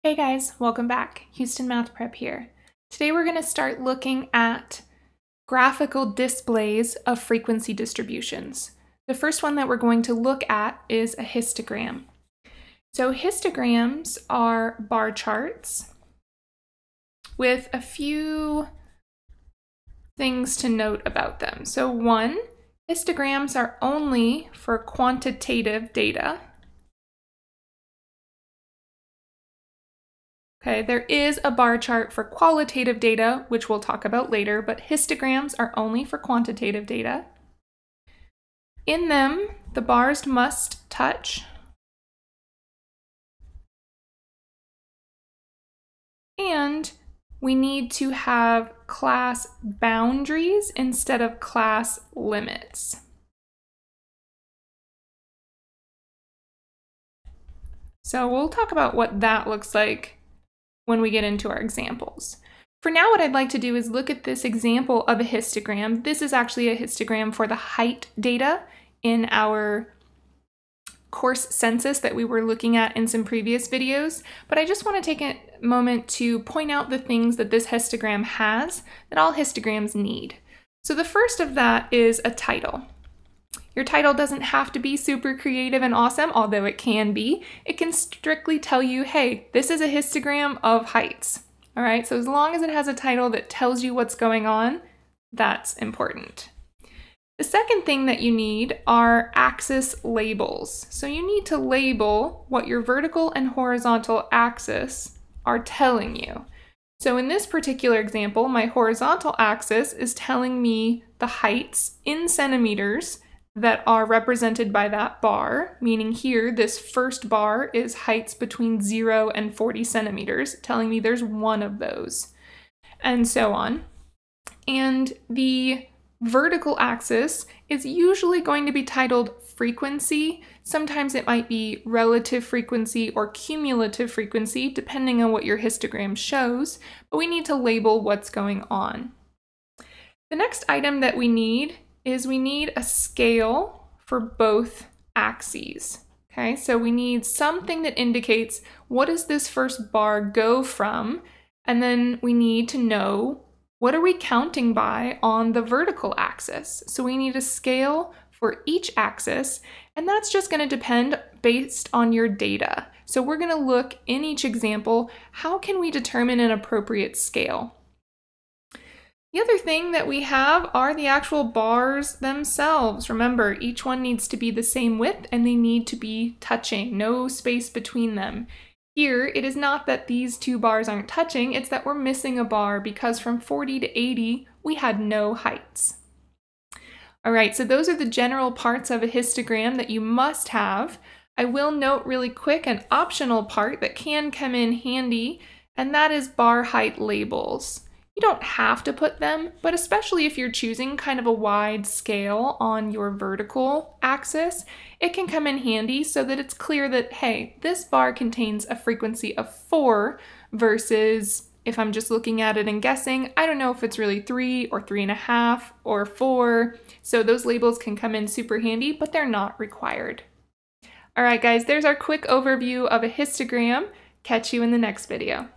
Hey guys, welcome back. Houston Math Prep here. Today we're going to start looking at graphical displays of frequency distributions. The first one that we're going to look at is a histogram. So histograms are bar charts with a few things to note about them. So one, histograms are only for quantitative data. Okay, there is a bar chart for qualitative data, which we'll talk about later, but histograms are only for quantitative data. In them, the bars must touch. And we need to have class boundaries instead of class limits. So we'll talk about what that looks like when we get into our examples. For now, what I'd like to do is look at this example of a histogram. This is actually a histogram for the height data in our course census that we were looking at in some previous videos, but I just want to take a moment to point out the things that this histogram has that all histograms need. So the first of that is a title. Your title doesn't have to be super creative and awesome, although it can be. It can strictly tell you, hey, this is a histogram of heights. All right, so as long as it has a title that tells you what's going on, that's important. The second thing that you need are axis labels. So you need to label what your vertical and horizontal axis are telling you. So in this particular example, my horizontal axis is telling me the heights in centimeters that are represented by that bar, meaning here this first bar is heights between 0 and 40 centimeters, telling me there's one of those, and so on. And the vertical axis is usually going to be titled frequency. Sometimes it might be relative frequency or cumulative frequency, depending on what your histogram shows, but we need to label what's going on. The next item that we need is we need a scale for both axes. Okay, so we need something that indicates what does this first bar go from, and then we need to know what are we counting by on the vertical axis. So we need a scale for each axis, and that's just going to depend based on your data. So we're going to look in each example, how can we determine an appropriate scale? The other thing that we have are the actual bars themselves. Remember, each one needs to be the same width and they need to be touching, no space between them. Here, it is not that these two bars aren't touching, it's that we're missing a bar because from 40 to 80, we had no heights. All right, so those are the general parts of a histogram that you must have. I will note really quick an optional part that can come in handy, and that is bar height labels. You don't have to put them, but especially if you're choosing kind of a wide scale on your vertical axis, it can come in handy so that it's clear that, hey, this bar contains a frequency of 4 versus, if I'm just looking at it and guessing, I don't know if it's really 3 or 3.5 or 4. So those labels can come in super handy, but they're not required. All right, guys, there's our quick overview of a histogram. Catch you in the next video.